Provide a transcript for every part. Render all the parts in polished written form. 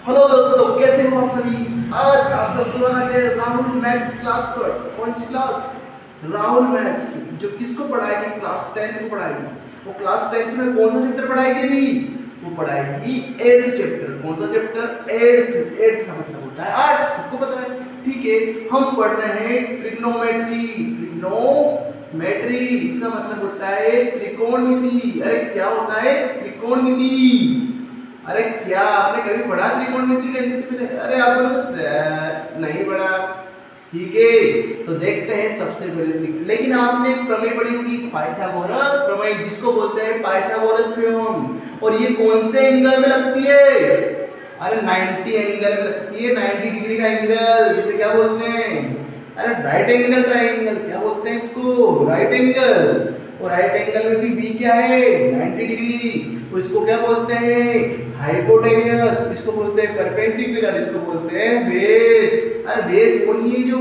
Hello दोस्तों, कैसे हो आप सभी। आज आपका स्वागत है राहुल मैथ्स क्लास पर। कौन सी क्लास? राहुल मैथ्स। जो किसको पढ़ाएगी? क्लास 10 को पढ़ाएगी। वो क्लास 10 में कौन सा चैप्टर पढ़ाएगी अभी? वो पढ़ाएगी 8th चैप्टर। कौन सा चैप्टर? 8th का मतलब होता है 8, सबको पता है। ठीक है, हम पढ़ रहे हैं ट्रिग्नोमेट्री। ट्रिग्नोमेट्री इसका मतलब होता है त्रिकोणमिति। अरे क्या होता है? त्रिकोणमिति। अरे क्या आपने कभी पढ़ा त्रिकोणमिति 10th से पहले? अरे आप बोलो सर नहीं पढ़ा। ठीक है, तो देखते हैं सबसे पहले। लेकिन आपने एक प्रमेय पढ़ी होगी, पाइथागोरस प्रमेय, जिसको बोलते हैं पाइथागोरस थ्योरम। और ये कौन से एंगल में लगती है? अरे 90 एंगल में लगती है। 90 डिग्री का एंगल, जिसे क्या बोलते हैं? अरे राइट एंगल ट्रायंगल। क्या बोलते हैं इसको? Right angle. और राइट एंगल में भी बी क्या है? 90 डिग्री। इसको क्या बोलते हैं? हाइपोटेन्यूस। इसको बोलते हैं परपेंडिकुलर। इसको बोलते हैं बेस। अरे बेस बोलिए जो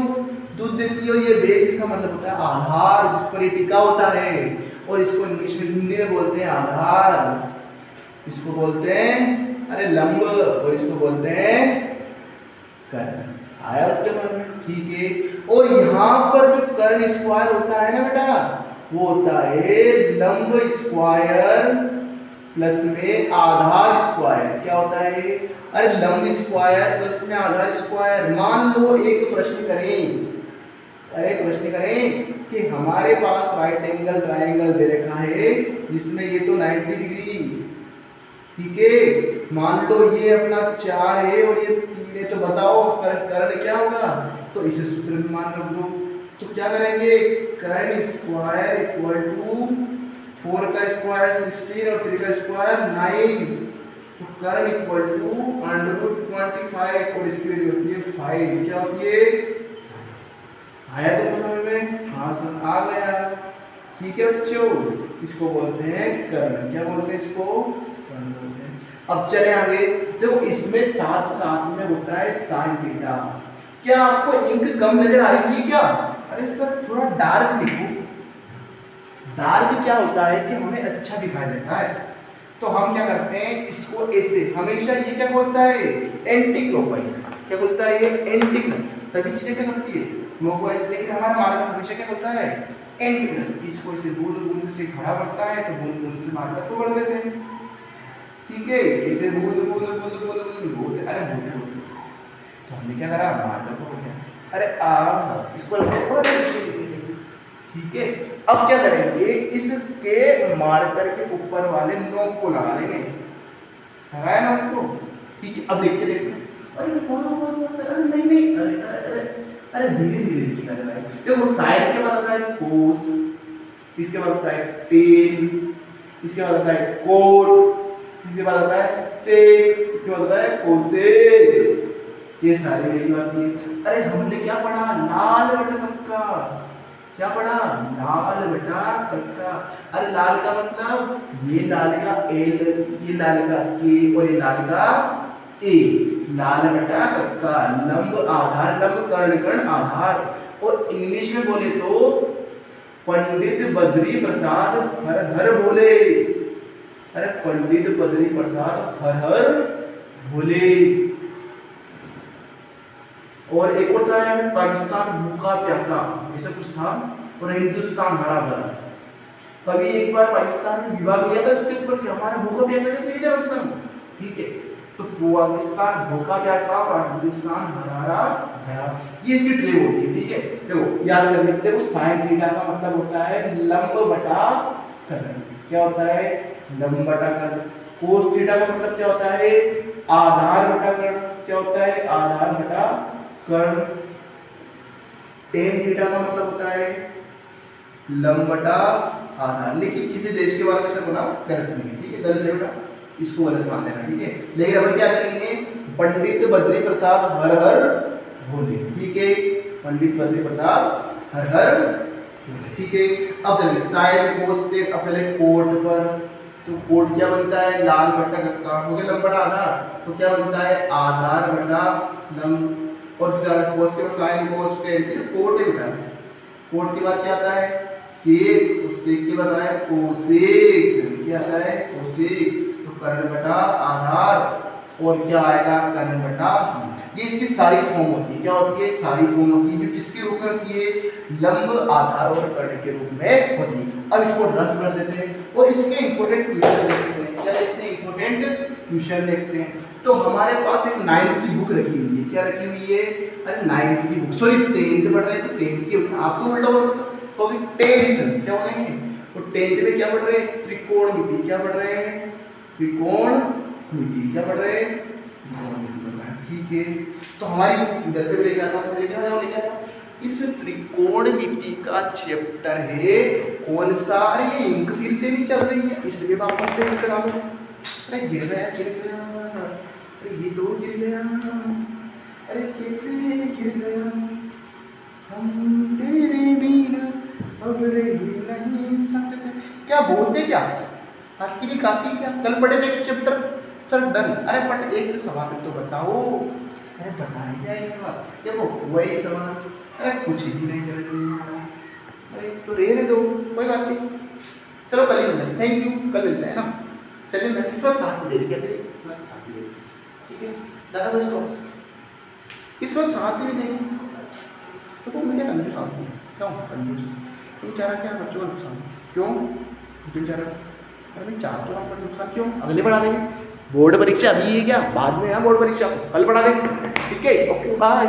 दूध देती है, ये बेस इसका मतलब होता है आधार, जिस पर ये टिका होता है। और इसको इंग्लिश में, हिंदी में बोलते हैं आधार। इसको बोलते हैं अरे लंब, और इसको बोलते हैं कर्ण। आया बच्चों समझ में? ठीक है। और यहाँ पर जो कर्ण स्क्वायर होता है ना बेटा, वो होता है लंब स्क्वायर प्लस में आधार स्क्वायर। क्या होता है? अरे लंब स्क्वायर प्लस में आधार स्क्वायर। मान लो एक प्रश्न करें, अरे प्रश्न करें कि हमारे पास राइट एंगल ट्रायंगल दे रखा है, जिसमें ये तो 90 डिग्री, ठीक है। मान लो ये अपना 4 है और ये 3 है, तो बताओ कर्ण क्या होगा? तो इसे सूत्र में मान रख दो। तो क्या करेंगे? कर्ण स्क्वायर इक्वल टू 4 का स्क्वायर 16 और 3 का स्क्वायर 9। तो कर्ण इक्वल टू √25 और इसकी वैल्यू होती है 5। क्या होती है? आया तो समझ में? हाँ सर आ गया। ठीक है बच्चों, इसको बोलते हैं कर्ण। क्या बोलते हैं इसको? कर्ण बोलते हैं। अब चले आगे। देखो इसमें साथ साथ में होता है साइन थीटा। क्या आपको इंक कम नजर आ रही है क्या? अरे सर थोड़ा डार्क लिखो। डार्क क्या होता है कि हमें अच्छा दिखाई देता है, तो हम क्या करते हैं इसको ऐसे। हमेशा ये क्या बोलता है? Anti clockwise. क्या बोलता है ये? एंटी। सभी चीजें क्या करती है? क्लॉकवाइज। लेकिन हमारा मार्कर हमेशा क्या बोलता है? Anti plus. इसको इसे बूंद बूंद से खड़ा बढ़ता है, तो बूंद बूंद से मार्कर को बढ़ देते हैं। ठीक है, इसे बूंद बूंद बूंद बूंद बूंद बोलते, अरे बूंद बूंद। तो हमने क्या करा? मार्कर को बढ़ दिया। अरे इसको रखते। ठीक है, अब क्या करेंगे? इसके मार्कर के ऊपर वाले नोक को लगा देंगे। लगाया नोक को? ठीक है, अब लिख के देखते। अरे वाह सर, अरे नहीं नहीं, अरे अरे अरे अरे धीरे धीरे लिखा जा रहा है। देखो साइन के बाद आता है कोस, इसके बाद आता है टेन, इसके बाद आता है कोट, इसके बाद आता है सेक, इसके बाद आता है कोसेक। ये सारी वैल्यू आती है। अरे हमने क्या पढ़ा? लाल बटा कक्का। क्या पढ़ा? लाल बटा कक्का। अरे लाल का मतलब ये लाल का एल, ये लाल का के और ये लाल का ए। लाल बटा कक्का, लंब आधार, लंब कर्ण कर्ण आधार। और इंग्लिश में बोले तो पंडित बद्री प्रसाद हर हर बोले। अरे पंडित बद्री प्रसाद हर हर बोले। और एक होता है पाकिस्तान भूखा प्यासा, ऐसा कुछ था। और हिंदुस्तान हरा भरा। कभी एक बार पाकिस्तान में विवाद हो गया था इसके ऊपर कि हमारा भूखा प्यासा कैसे किया पाकिस्तान। ठीक है, तो पाकिस्तान भूखा प्यासा और हिंदुस्तान हरा भरा, ये इसकी ट्रेड होती है। ठीक है, देखो याद करने के लिए, देखो साइन थीटा का मतलब होता है लंब बटा कर्ण। क्या होता है? लंब बटा कर्ण। कोस थीटा का मतलब क्या होता है? आधार बटा कर्ण। क्या होता है? आधार बटा कर्ण। टेन थीटा का मतलब होता है लंब बटा आधार। लेकिन किसी देश के बारे में ऐसा बोला गलत नहीं है। ठीक है, गलत है बेटा, इसको गलत मान लेना। ठीक है, लेकिन अब क्या करेंगे? पंडित बद्री प्रसाद हर हर भोले। ठीक है, पंडित बद्री प्रसाद हर हर भोले। ठीक है, अब चलिए साइन कोस टेन। अब चले कोट पर। तो कोट क्या बनता है? लाल बटा कक्का हो गया लंब बटा आधार। तो क्या बनता है? आधार बटा लंब। और कोस के बाद साइन कोस टेन, कोट है बेटा। कोट के बाद क्या आता है? सेक। और सेक के बाद आता है कोसेक। क्या आता है? कोसेक। तो कर्ण बटा आधार और क्या आएगा कर्ण बटा ये इसकी सारी फॉर्म होती है। क्या होती है? सारी फॉर्म होती है जो किसके रूप में होती है? लंब आधार और कर्ण के रूप में होती है। अब इसको रफ कर देते हैं और इसके इंपॉर्टेंट क्वेश्चन देखते हैं। क्या देखते हैं? इंपॉर्टेंट क्वेश्चन देखते हैं। तो हमारे पास एक 9th की बुक रखी हुई है। क्या रखी हुई है? अरे 9th की बुक, सॉरी 10th पढ़ रहे हैं तो 10th की होगी, आपको उल्टा बोल रहा हूं। तो अभी 10th क्या बोलेंगे? तो 10th में क्या पढ़ रहे हैं? त्रिकोणमिति। क्या पढ़ रहे हैं? त्रिकोणमिति। क्या पढ़ रहे हैं? त्रिकोणमिति पढ़ रहे हैं। ठीक है, तो हमारी बुक इधर से भी लेके आता हूं, लेके आ इस त्रिकोणमिति का चैप्टर है कौन सा? अरे ये इंक फिर से नहीं चल रही है, इसलिए वापस से लिख रहा हूं। अरे गिर गया, अरे ये तो गिर गया, अरे कैसे गिर गया, हम तेरे बिना अब रह नहीं सकते। क्या बोलते? क्या आज के लिए काफी? क्या कल पढ़े नेक्स्ट चैप्टर? चल डन। अरे बट एक सवाल तो बताओ। अरे बताइए क्या एक सवाल? देखो वही सवाल। अरे कुछ भी नहीं चल रहा। अरे तो रहने दो, कोई बात नहीं, चलो कल ही मिलते हैं। थैंक यू, कल मिलते हैं ना। चलिए मैं इस बार साथ में दे दिया, इस बार साथ में दे, ठीक है दादा दोस्तों, इस बार साथ ही देंगे। तो मैं क्या कंजूस आदमी हूँ? क्यों कंजूस? तुम चाह रहा क्या बच्चों का नुकसान? क्यों तुम चाह रहे? अरे मैं चाह तो रहा नुकसान, क्यों? अगले बढ़ा देंगे। बोर्ड परीक्षा अभी है क्या? बाद में है बोर्ड परीक्षा, कल बढ़ा देंगे। ठीक है, ओके बाय।